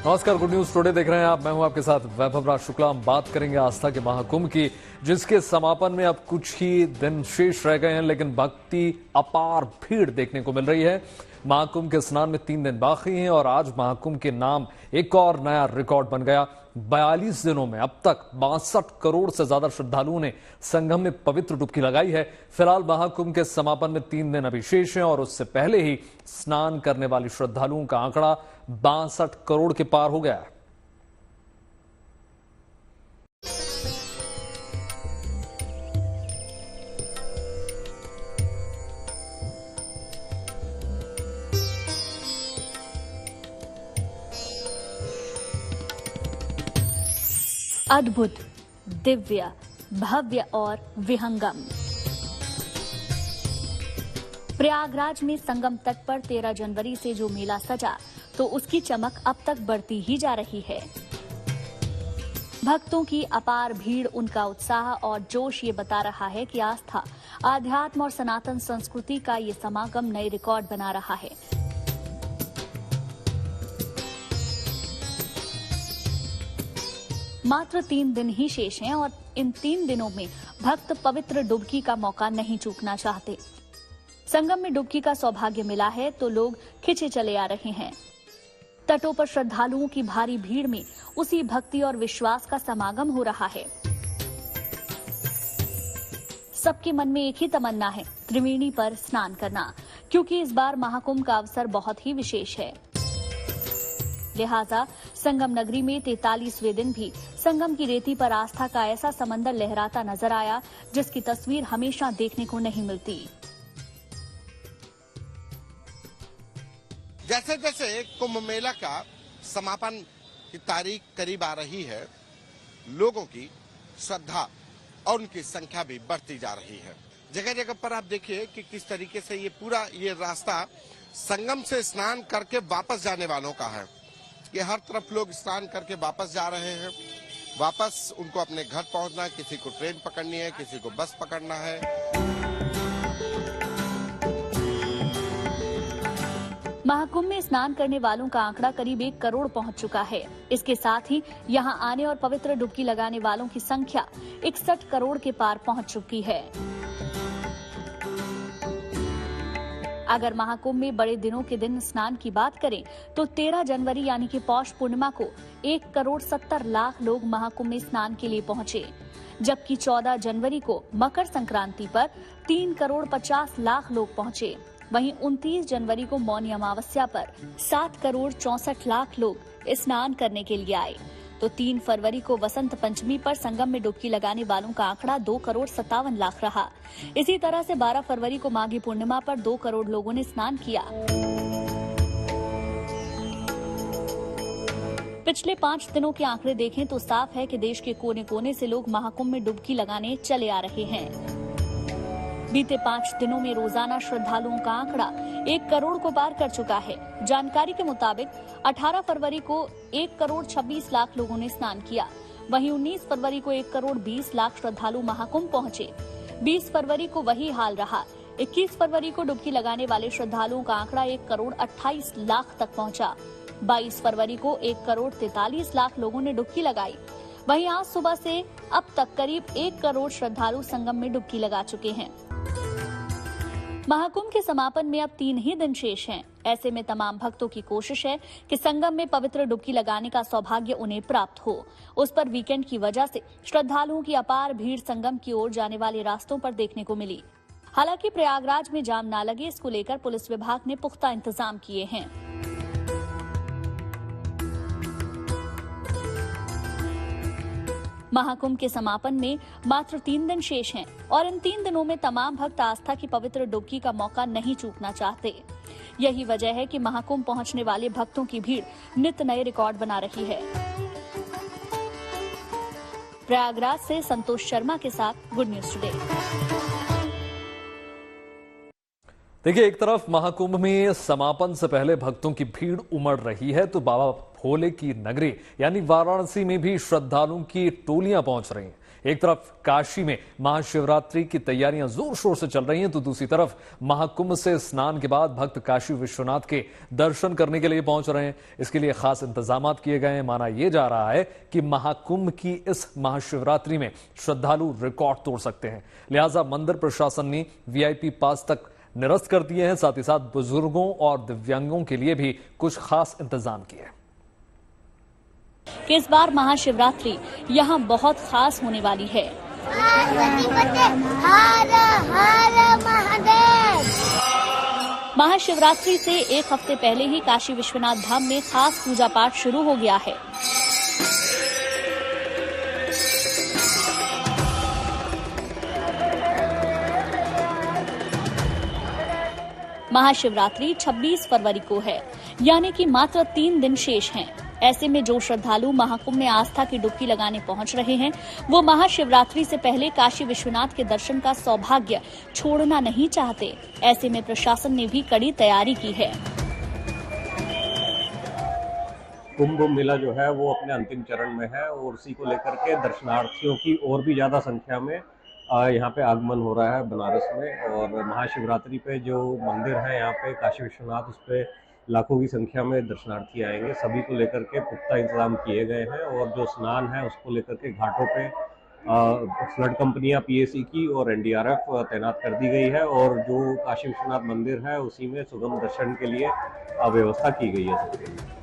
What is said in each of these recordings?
नमस्कार, good news today देख रहे हैं आप। मैं हूं आपके साथ वैभव राज शुक्ला। हम बात करेंगे आस्था के महाकुंभ की, जिसके समापन में अब कुछ ही दिन शेष रह गए हैं, लेकिन भक्ति अपार भीड़ देखने को मिल रही है। महाकुंभ के स्नान में 3 दिन बाकी हैं और आज महाकुंभ के नाम एक और नया रिकॉर्ड बन गया। 42 दिनों में अब तक 62 करोड़ से ज्यादा श्रद्धालुओं ने संगम में पवित्र डुबकी लगाई है। फिलहाल महाकुंभ के समापन में 3 दिन अभी शेष हैं और उससे पहले ही स्नान करने वाले श्रद्धालुओं का आंकड़ा 62 करोड़ के पार हो गया है। अद्भुत, दिव्य, भव्य और विहंगम। प्रयागराज में संगम तट पर 13 जनवरी से जो मेला सजा, तो उसकी चमक अब तक बढ़ती ही जा रही है। भक्तों की अपार भीड़, उनका उत्साह और जोश ये बता रहा है कि आस्था, आध्यात्म और सनातन संस्कृति का ये समागम नए रिकॉर्ड बना रहा है। मात्र 3 दिन ही शेष हैं और इन 3 दिनों में भक्त पवित्र डुबकी का मौका नहीं चूकना चाहते। संगम में डुबकी का सौभाग्य मिला है तो लोग खिंचे चले आ रहे हैं। तटों पर श्रद्धालुओं की भारी भीड़ में उसी भक्ति और विश्वास का समागम हो रहा है। सबके मन में एक ही तमन्ना है, त्रिवेणी पर स्नान करना, क्योंकि इस बार महाकुंभ का अवसर बहुत ही विशेष है। लिहाजा संगम नगरी में 43वें दिन भी संगम की रेती पर आस्था का ऐसा समंदर लहराता नजर आया, जिसकी तस्वीर हमेशा देखने को नहीं मिलती। जैसे जैसे कुंभ मेला का समापन की तारीख करीब आ रही है, लोगों की श्रद्धा और उनकी संख्या भी बढ़ती जा रही है। जगह जगह पर आप देखिए कि किस तरीके से ये पूरा रास्ता संगम से स्नान करके वापस जाने वालों का है। कि हर तरफ लोग स्नान करके वापस जा रहे हैं। वापस उनको अपने घर पहुंचना है, किसी को ट्रेन पकड़नी है, किसी को बस पकड़ना है। महाकुंभ में स्नान करने वालों का आंकड़ा करीब 1 करोड़ पहुंच चुका है। इसके साथ ही यहां आने और पवित्र डुबकी लगाने वालों की संख्या 61 करोड़ के पार पहुंच चुकी है। अगर महाकुंभ में बड़े दिनों के दिन स्नान की बात करें तो 13 जनवरी यानी कि पौष पूर्णिमा को 1 करोड़ 70 लाख लोग महाकुंभ में स्नान के लिए पहुंचे, जबकि 14 जनवरी को मकर संक्रांति पर 3 करोड़ 50 लाख लोग पहुंचे। वहीं 29 जनवरी को मौनी अमावस्या पर 7 करोड़ 64 लाख लोग स्नान करने के लिए आए, तो 3 फरवरी को वसंत पंचमी पर संगम में डुबकी लगाने वालों का आंकड़ा 2 करोड़ 57 लाख रहा। इसी तरह से 12 फरवरी को माघी पूर्णिमा पर 2 करोड़ लोगों ने स्नान किया। पिछले 5 दिनों के आंकड़े देखें तो साफ है कि देश के कोने कोने से लोग महाकुंभ में डुबकी लगाने चले आ रहे हैं। बीते 5 दिनों में रोजाना श्रद्धालुओं का आंकड़ा 1 करोड़ को पार कर चुका है। जानकारी के मुताबिक 18 फरवरी को 1 करोड़ 26 लाख लोगों ने स्नान किया। वहीं 19 फरवरी को 1 करोड़ 20 लाख श्रद्धालु महाकुंभ पहुंचे। 20 फरवरी को वही हाल रहा। 21 फरवरी को डुबकी लगाने वाले श्रद्धालुओं का आंकड़ा 1 करोड़ 28 लाख तक पहुंचा। 22 फरवरी को 1 करोड़ 43 लाख लोगों ने डुबकी लगाई। वहीं आज सुबह से अब तक करीब 1 करोड़ श्रद्धालु संगम में डुबकी लगा चुके हैं। महाकुंभ के समापन में अब 3 ही दिन शेष हैं। ऐसे में तमाम भक्तों की कोशिश है कि संगम में पवित्र डुबकी लगाने का सौभाग्य उन्हें प्राप्त हो। उस पर वीकेंड की वजह से श्रद्धालुओं की अपार भीड़ संगम की ओर जाने वाले रास्तों पर देखने को मिली। हालांकि प्रयागराज में जाम न लगे, इसको लेकर पुलिस विभाग ने पुख्ता इंतजाम किए हैं। महाकुंभ के समापन में मात्र 3 दिन शेष हैं और इन 3 दिनों में तमाम भक्त आस्था की पवित्र डुबकी का मौका नहीं चूकना चाहते। यही वजह है कि महाकुंभ पहुंचने वाले भक्तों की भीड़ नित नए रिकॉर्ड बना रही है। प्रयागराज से संतोष शर्मा के साथ गुड न्यूज टुडे। देखिए, एक तरफ महाकुंभ में समापन से पहले भक्तों की भीड़ उमड़ रही है, तो बाबा भोले की नगरी यानी वाराणसी में भी श्रद्धालुओं की टोलियां पहुंच रही हैं। एक तरफ काशी में महाशिवरात्रि की तैयारियां जोर शोर से चल रही हैं, तो दूसरी तरफ महाकुंभ से स्नान के बाद भक्त काशी विश्वनाथ के दर्शन करने के लिए पहुंच रहे हैं। इसके लिए खास इंतजाम किए गए हैं। माना यह जा रहा है कि महाकुंभ की इस महाशिवरात्रि में श्रद्धालु रिकॉर्ड तोड़ सकते हैं। लिहाजा मंदिर प्रशासन ने वीआईपी पास तक निरस्त कर दिए हैं। साथ ही साथ बुजुर्गों और दिव्यांगों के लिए भी कुछ खास इंतजाम किए हैं कि इस बार महाशिवरात्रि यहाँ बहुत खास होने वाली है। महाशिवरात्रि से एक हफ्ते पहले ही काशी विश्वनाथ धाम में खास पूजा पाठ शुरू हो गया है। महाशिवरात्रि 26 फरवरी को है, यानी कि मात्र 3 दिन शेष हैं। ऐसे में जो श्रद्धालु महाकुंभ में आस्था की डुबकी लगाने पहुंच रहे हैं, वो महाशिवरात्रि से पहले काशी विश्वनाथ के दर्शन का सौभाग्य छोड़ना नहीं चाहते। ऐसे में प्रशासन ने भी कड़ी तैयारी की है। कुंभ मेला जो है वो अपने अंतिम चरण में है और उसी को लेकर के दर्शनार्थियों की और भी ज्यादा संख्या में यहाँ पे आगमन हो रहा है बनारस में। और महाशिवरात्रि पे जो मंदिर है यहाँ पे काशी विश्वनाथ, उस पे लाखों की संख्या में दर्शनार्थी आएंगे। सभी को लेकर के पुख्ता इंतजाम किए गए हैं और जो स्नान है उसको लेकर के घाटों पे फ्लड कंपनियां पीएसी की और एनडीआरएफ तैनात कर दी गई है और जो काशी विश्वनाथ मंदिर है उसी में सुगम दर्शन के लिए व्यवस्था की गई है।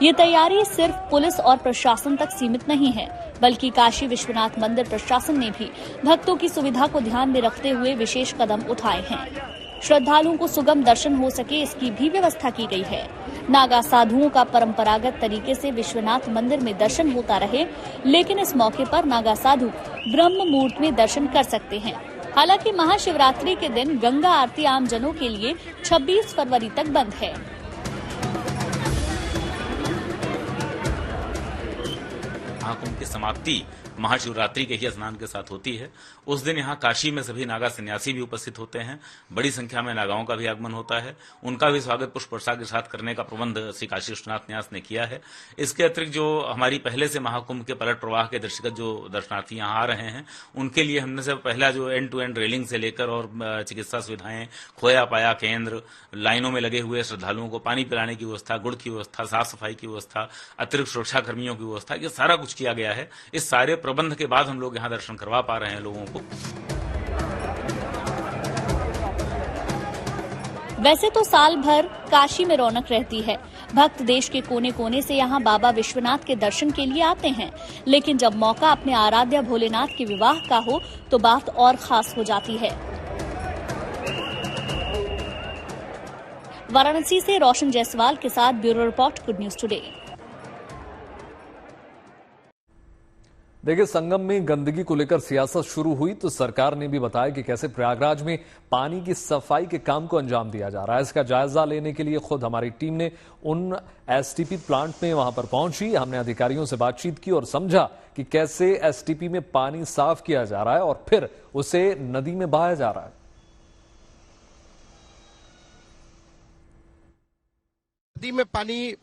ये तैयारी सिर्फ पुलिस और प्रशासन तक सीमित नहीं है, बल्कि काशी विश्वनाथ मंदिर प्रशासन ने भी भक्तों की सुविधा को ध्यान में रखते हुए विशेष कदम उठाए हैं। श्रद्धालुओं को सुगम दर्शन हो सके, इसकी भी व्यवस्था की गई है। नागा साधुओं का परंपरागत तरीके से विश्वनाथ मंदिर में दर्शन होता रहे, लेकिन इस मौके पर नागा साधु ब्रह्म मुहूर्त में दर्शन कर सकते हैं। हालांकि महाशिवरात्रि के दिन गंगा आरती आम जनों के लिए 26 फरवरी तक बंद है। महाकुंभ की समाप्ति महाशिवरात्रि के ही स्नान के साथ होती है। उस दिन यहाँ काशी में सभी नागा सन्यासी भी उपस्थित होते हैं। बड़ी संख्या में नागाओं का भी आगमन होता है। उनका भी स्वागत पुष्प वर्षा के साथ करने का प्रबंध श्री काशी विश्वनाथ न्यास ने किया है। इसके अतिरिक्त जो हमारी पहले से महाकुंभ के पलट प्रवाह के दृष्टिगत जो दर्शनार्थी यहाँ आ रहे हैं, उनके लिए हमने से पहला जो एंड टू एंड रेलिंग से लेकर और चिकित्सा सुविधाएं, खोया पाया केंद्र, लाइनों में लगे हुए श्रद्धालुओं को पानी पिलाने की व्यवस्था, गुड़ की व्यवस्था, साफ सफाई की व्यवस्था, अतिरिक्त सुरक्षा कर्मियों की व्यवस्था, ये सारा कुछ किया गया है। इस सारे प्रबंध के बाद हम लोग यहाँ दर्शन करवा पा रहे हैं लोगों को। वैसे तो साल भर काशी में रौनक रहती है। भक्त देश के कोने कोने से यहाँ बाबा विश्वनाथ के दर्शन के लिए आते हैं, लेकिन जब मौका अपने आराध्य भोलेनाथ के विवाह का हो तो बात और खास हो जाती है। वाराणसी से रोशन जायसवाल के साथ bureau report, good news today. देखिए, संगम में गंदगी को लेकर सियासत शुरू हुई तो सरकार ने भी बताया कि कैसे प्रयागराज में पानी की सफाई के काम को अंजाम दिया जा रहा है। इसका जायजा लेने के लिए खुद हमारी टीम ने उन एसटीपी प्लांट में वहां पर पहुंची। हमने अधिकारियों से बातचीत की और समझा कि कैसे एसटीपी में पानी साफ किया जा रहा है और फिर उसे नदी में बहाया जा रहा है। नदी में पानी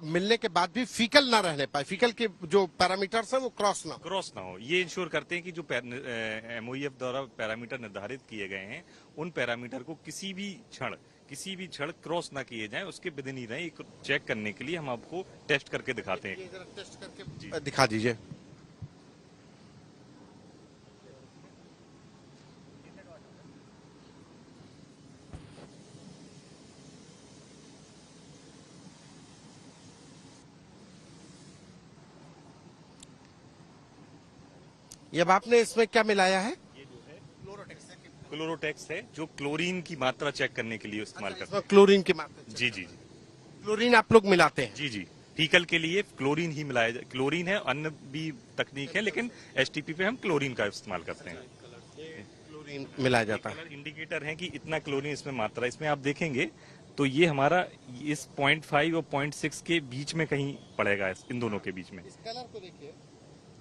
मिलने के बाद भी फीकल ना रहने पाए, फीकल के जो पैरामीटर्स हैं वो क्रॉस ना हो, ये इंश्योर करते हैं कि जो एमओईएफ द्वारा पैरामीटर निर्धारित किए गए हैं, उन पैरामीटर को किसी भी क्षण क्रॉस ना किए जाएं, उसके विदिन ही रहें। चेक करने के लिए हम आपको टेस्ट करके दिखाते हैं। टेस्ट करके दिखा दीजिए। ये अब आपने इसमें क्या मिलाया है? ये जो है क्लोरोटेक्स है, जो क्लोरीन की मात्रा चेक करने के लिए इस्तेमाल करते हैं। क्लोरीन की मात्रा? जी। क्लोरीन आप लोग मिलाते हैं? जी। फीकल के लिए क्लोरीन ही मिलाया जाए। क्लोरीन है, अन्य भी तकनीक है, लेकिन एसटीपी पे हम क्लोरीन का इस्तेमाल करते हैं। क्लोरीन मिलाया जाता है। इंडिकेटर है कि इतना क्लोरीन इसमें मात्रा, इसमें आप देखेंगे तो ये हमारा इस 0.5 और 0.6 के बीच में कहीं पड़ेगा, इन दोनों के बीच में। इस कलर को देखिए,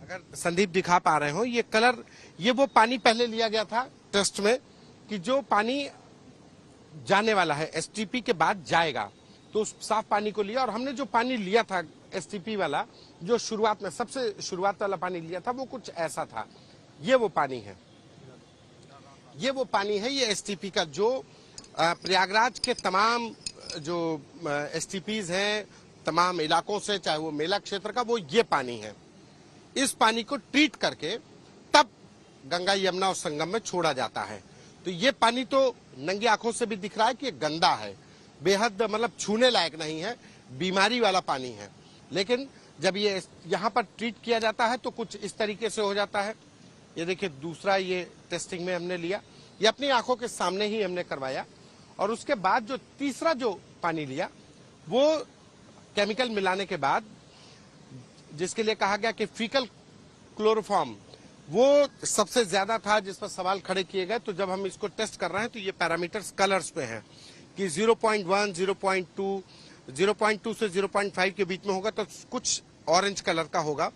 अगर संदीप दिखा पा रहे हो, ये कलर, ये वो पानी पहले लिया गया था टेस्ट में कि जो पानी जाने वाला है एसटीपी के बाद जाएगा, तो उस साफ पानी को लिया। और हमने जो पानी लिया था एसटीपी वाला, जो शुरुआत में सबसे शुरुआत वाला पानी लिया था, वो कुछ ऐसा था। ये वो पानी है, ये वो पानी है, ये एसटीपी का जो प्रयागराज के तमाम जो एसटीपीज हैं तमाम इलाकों से, चाहे वो मेला क्षेत्र का, वो ये पानी है। इस पानी को ट्रीट करके तब गंगा यमुना और संगम में छोड़ा जाता है। तो ये पानी तो नंगी आंखों से भी दिख रहा है कि ये गंदा है, बेहद मतलब छूने लायक नहीं है, बीमारी वाला पानी है। लेकिन जब ये यहाँ पर ट्रीट किया जाता है तो कुछ इस तरीके से हो जाता है। ये देखिए दूसरा ये टेस्टिंग में हमने लिया, ये अपनी आंखों के सामने ही हमने करवाया। और उसके बाद जो तीसरा जो पानी लिया वो केमिकल मिलाने के बाद, जिसके लिए कहा गया कि फीकल क्लोरोफॉर्म, वो सबसे ज्यादा था जिस पर सवाल खड़े किए गए। तो जब हम इसको टेस्ट कर रहे हैं तो ये पैरामीटर्स कलर्स पे हैं कि 0.1, 0.2, 0.2 से 0.5 के बीच में होगा तो कुछ ऑरेंज कलर का होगा,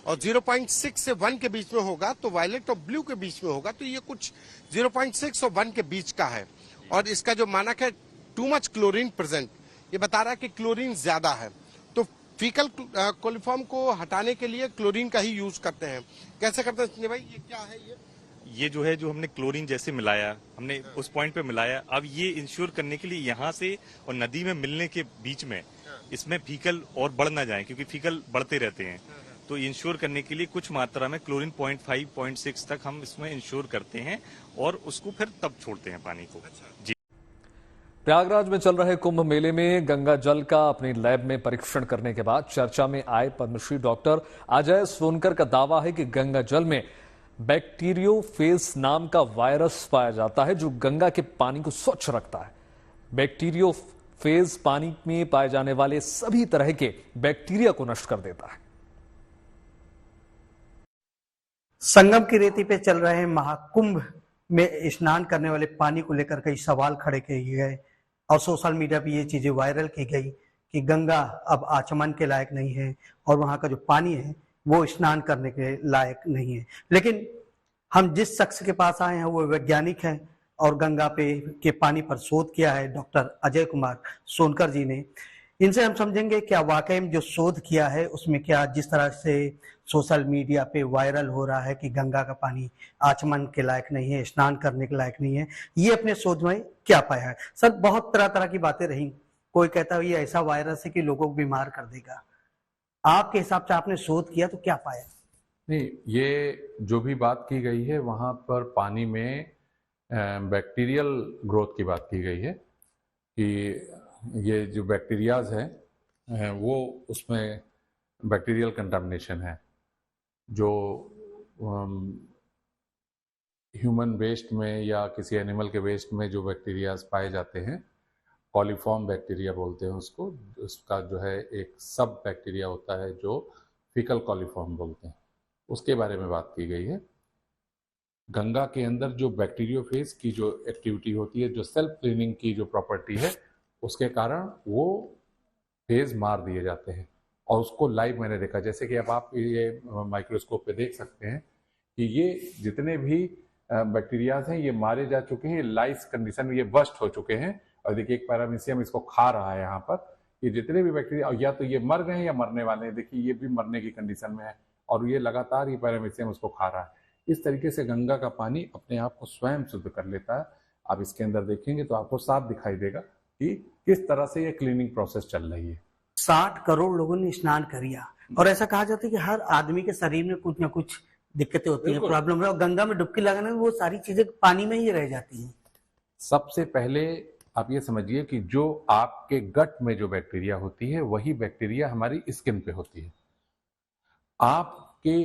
और 0.6 से 1 के बीच में होगा तो वायलेट और ब्लू के बीच में होगा। तो ये कुछ 0.6 और 1 के बीच का है। और इसका जो मानक है टू मच क्लोरीन प्रेजेंट, ये बता रहा है कि क्लोरीन ज्यादा है। तो फीकल कोलिफॉर्म को हटाने के लिए क्लोरीन का ही यूज करते हैं। कैसे करते हैं संजय भाई, ये क्या है? ये जो है, जो हमने क्लोरीन जैसे मिलाया, हमने उस पॉइंट पे मिलाया। अब ये इंश्योर करने के लिए यहाँ से और नदी में मिलने के बीच में इसमें फीकल और बढ़ ना जाए, क्योंकि फीकल बढ़ते रहते हैं। तो इंश्योर करने के लिए कुछ मात्रा में क्लोरीन 0.5, 0.6 तक हम इसमें इंश्योर करते हैं और उसको फिर तब छोड़ते हैं पानी को। जी। प्रयागराज में चल रहे कुंभ मेले में गंगा जल का अपनी लैब में परीक्षण करने के बाद चर्चा में आए पद्मश्री डॉक्टर अजय सोनकर का दावा है कि गंगा जल में बैक्टीरियोफेज नाम का वायरस पाया जाता है जो गंगा के पानी को स्वच्छ रखता है। बैक्टीरियोफेज पानी में पाए जाने वाले सभी तरह के बैक्टीरिया को नष्ट कर देता है। संगम की रेती पे चल रहे महाकुंभ में स्नान करने वाले पानी को लेकर कई सवाल खड़े किए गए और सोशल मीडिया पे ये चीजें वायरल की गई कि गंगा अब आचमन के लायक नहीं है और वहां का जो पानी है वो स्नान करने के लायक नहीं है। लेकिन हम जिस शख्स के पास आए हैं वो वैज्ञानिक हैं और गंगा पे के पानी पर शोध किया है, डॉक्टर अजय कुमार सोनकर जी ने। इनसे हम समझेंगे क्या वाकई में जो शोध किया है उसमें क्या जिस तरह से सोशल मीडिया पे वायरल हो रहा है कि गंगा का पानी आचमन के लायक नहीं है, स्नान करने के लायक नहीं है, ये अपने शोध में क्या पाया है। सर, बहुत तरह तरह की बातें रही। कोई कहता है ये ऐसा वायरस है कि लोगों को बीमार कर देगा। आपके हिसाब से आपने शोध किया तो क्या पाया? नहीं, ये जो भी बात की गई है वहाँ पर पानी में बैक्टीरियल ग्रोथ की बात की गई है कि ये जो बैक्टीरियाज हैं वो उसमें बैक्टीरियल कंटामिनेशन है। जो ह्यूमन वेस्ट में या किसी एनिमल के वेस्ट में जो बैक्टीरियाज पाए जाते हैं, कॉलीफॉर्म बैक्टीरिया बोलते हैं उसको, उसका जो है एक सब बैक्टीरिया होता है जो फीकल कॉलीफॉर्म बोलते हैं, उसके बारे में बात की गई है। गंगा के अंदर जो बैक्टीरियोफेज की जो एक्टिविटी होती है, जो सेल्फ क्लीनिंग की जो प्रॉपर्टी है, उसके कारण वो फेज मार दिए जाते हैं। और उसको लाइव मैंने देखा, जैसे कि अब आप ये माइक्रोस्कोप पे देख सकते हैं कि ये जितने भी बैक्टीरियाज हैं ये मारे जा चुके हैं, लाइव कंडीशन में ये बस्ट हो चुके हैं। और देखिए एक पैरामीशियम इसको खा रहा है यहाँ पर। ये जितने भी बैक्टीरिया या तो ये मर गए हैं या मरने वाले हैं, देखिए ये भी मरने की कंडीशन में है और ये लगातार ये पैरामीशियम उसको खा रहा है। इस तरीके से गंगा का पानी अपने आप को स्वयं शुद्ध कर लेता है। आप इसके अंदर देखेंगे तो आपको साफ दिखाई देगा कि किस तरह से ये क्लीनिंग प्रोसेस चल रही है। 60 करोड़ लोगों ने स्नान किया और ऐसा कहा जाता है कि हर आदमी के शरीर में कुछ ना कुछ दिक्कतें होती हैं, प्रॉब्लम है, और गंगा में डुबकी लगाने में वो सारी चीजें पानी में ही रह जाती हैं। सबसे पहले आप ये समझिए कि जो आपके गट में जो बैक्टीरिया होती है वही बैक्टीरिया हमारी स्किन पे होती है। आपके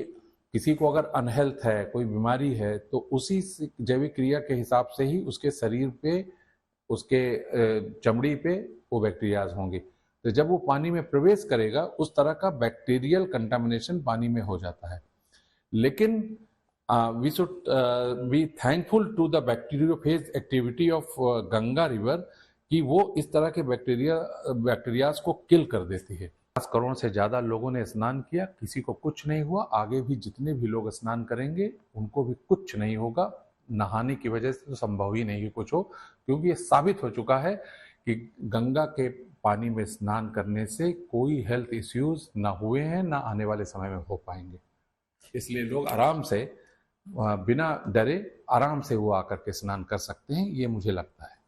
किसी को अगर अनहेल्थ है, कोई बीमारी है, तो उसी जैविक क्रिया के हिसाब से ही उसके शरीर पे, उसके चमड़ी पे वो बैक्टीरियाज होंगे। तो जब वो पानी में प्रवेश करेगा उस तरह का बैक्टीरियल कंटामिनेशन पानी में हो जाता है। लेकिन we should be thankful to the bacteriophage activity of Ganga river कि वो इस तरह के बैक्टीरियाज को किल कर देती है। 50 करोड़ से ज्यादा लोगों ने स्नान किया, किसी को कुछ नहीं हुआ। आगे भी जितने भी लोग स्नान करेंगे उनको भी कुछ नहीं होगा। नहाने की वजह से तो संभव ही नहीं कि कुछ हो, क्योंकि ये साबित हो चुका है कि गंगा के पानी में स्नान करने से कोई हेल्थ इश्यूज ना हुए हैं, ना आने वाले समय में हो पाएंगे। इसलिए लोग आराम से बिना डरे आराम से वो आकर के स्नान कर सकते हैं, ये मुझे लगता है।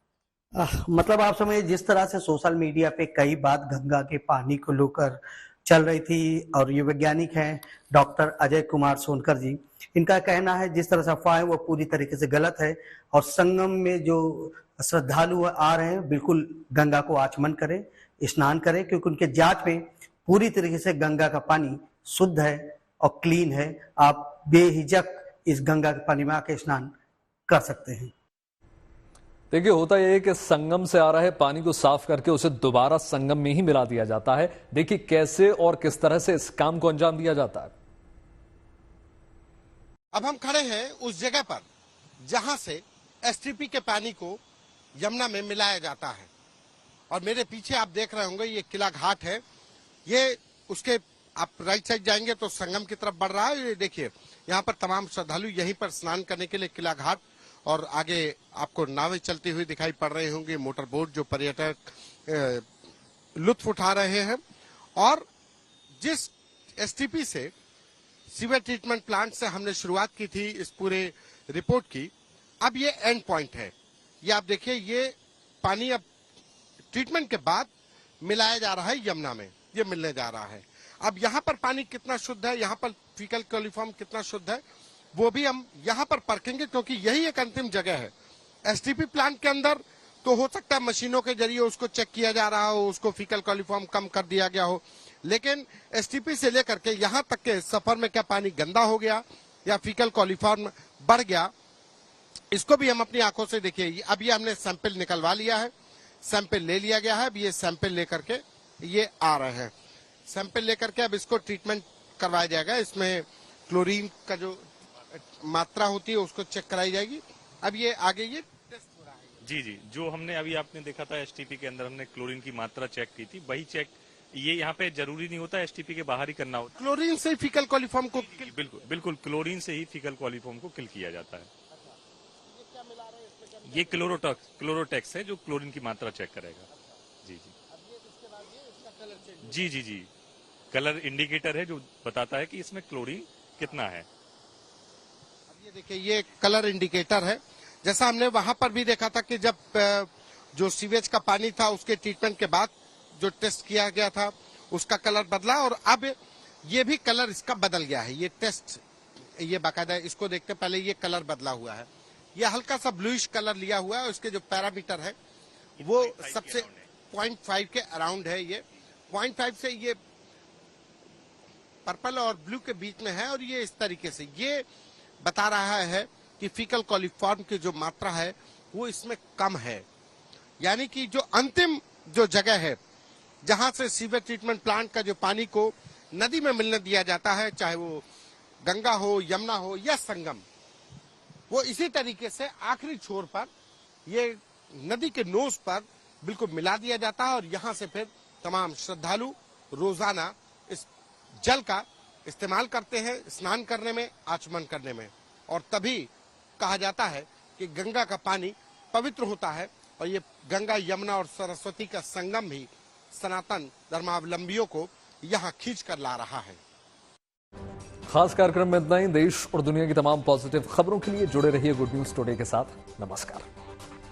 मतलब आप समझिए जिस तरह से सोशल मीडिया पे कई बात गंगा के पानी को लेकर चल रही थी, और ये वैज्ञानिक हैं डॉक्टर अजय कुमार सोनकर जी, इनका कहना है जिस तरह से अफवाह है वो पूरी तरीके से गलत है, और संगम में जो श्रद्धालु आ रहे हैं बिल्कुल गंगा को आचमन करें, स्नान करें, क्योंकि उनके जांच में पूरी तरीके से गंगा का पानी शुद्ध है और क्लीन है। आप बेहिचक इस गंगा के पानी में आके स्नान कर सकते हैं। देखिए, होता यह है कि संगम से आ रहे पानी को साफ करके उसे दोबारा संगम में ही मिला दिया जाता है। देखिए कैसे और किस तरह से इस काम को अंजाम दिया जाता है। अब हम खड़े हैं उस जगह पर जहां से एसटीपी के पानी को यमुना में मिलाया जाता है, और मेरे पीछे आप देख रहे होंगे ये किला घाट है। ये उसके आप राइट साइड जाएंगे तो संगम की तरफ बढ़ रहा है। ये देखिए यहाँ पर तमाम श्रद्धालु यहीं पर स्नान करने के लिए किला घाट, और आगे आपको नावें चलती हुई दिखाई पड़ रही होंगी, मोटर बोट जो पर्यटक लुत्फ उठा रहे हैं। और जिस एसटीपी से सीवर ट्रीटमेंट प्लांट से हमने शुरुआत की थी इस पूरे रिपोर्ट की, अब ये एंड पॉइंट है। ये आप देखिए ये पानी अब ट्रीटमेंट के बाद मिलाया जा रहा है यमुना में, ये मिलने जा रहा है। अब यहाँ पर पानी कितना शुद्ध है, यहाँ पर फीकल कोलिफॉर्म कितना शुद्ध है, वो भी हम यहाँ पर परखेंगे, क्योंकि यही एक अंतिम जगह है। एसटीपी प्लांट के अंदर तो हो सकता है मशीनों के जरिए उसको चेक किया जा रहा हो, उसको फीकल कोलिफॉर्म कम कर दिया गया हो, लेकिन एसटीपी से लेकर के यहाँ तक के सफर में क्या पानी गंदा हो गया या फीकल कोलिफॉर्म बढ़ गया, इसको भी हम अपनी आंखों से देखिए। अब ये हमने सैंपल निकलवा लिया है, सैंपल ले लिया गया है। अब ये सैंपल लेकर के ये आ रहे हैं, सैंपल लेकर के अब इसको ट्रीटमेंट करवाया जाएगा। इसमें क्लोरीन का जो मात्रा होती है उसको चेक कराई जाएगी। अब ये आगे ये टेस्ट हो रहा है। जी जी, जो हमने अभी आपने देखा था एसटीपी के अंदर हमने क्लोरीन की मात्रा चेक की थी, वही चेक ये यहाँ पे जरूरी नहीं होता, एसटीपी के बाहर ही करना होता। क्लोरीन से फीकल कोलिफॉर्म को बिल्कुल बिल्कुल क्लोरीन से ही फीकल कोलिफॉर्म को किल किया जाता है। ये क्लोरोटेक्स है जो क्लोरीन की मात्रा चेक करेगा। जी जी जी जी जी, कलर इंडिकेटर है जो बताता है कि इसमें क्लोरीन कितना है। अब ये देखिए ये कलर इंडिकेटर है, जैसा हमने वहां पर भी देखा था कि जब जो सीवेज का पानी था उसके ट्रीटमेंट के बाद जो टेस्ट किया गया था उसका कलर बदला, और अब ये भी कलर इसका बदल गया है। ये टेस्ट ये बाकायदा इसको देखते पहले ये कलर बदला हुआ है, ये हल्का सा ब्लूइश कलर लिया हुआ है। उसके जो पैरामीटर है वो सबसे 0.5 के अराउंड है। ये 0.5 से ये पर्पल और ब्लू के बीच में है, और ये इस तरीके से ये बता रहा है कि फीकल कोलिफॉर्म की जो मात्रा है वो इसमें कम है। यानी कि जो अंतिम जो जगह है जहां से सीवर ट्रीटमेंट प्लांट का जो पानी को नदी में मिलने दिया जाता है, चाहे वो गंगा हो, यमुना हो या संगम, वो इसी तरीके से आखिरी छोर पर ये नदी के नोज पर बिल्कुल मिला दिया जाता है, और यहाँ से फिर तमाम श्रद्धालु रोजाना इस जल का इस्तेमाल करते हैं स्नान करने में, आचमन करने में। और तभी कहा जाता है कि गंगा का पानी पवित्र होता है, और ये गंगा, यमुना और सरस्वती का संगम भी सनातन धर्मावलंबियों को यहाँ खींच कर ला रहा है। खास कार्यक्रम में इतना ही। देश और दुनिया की तमाम पॉजिटिव खबरों के लिए जुड़े रहिए गुड न्यूज टुडे के साथ। नमस्कार।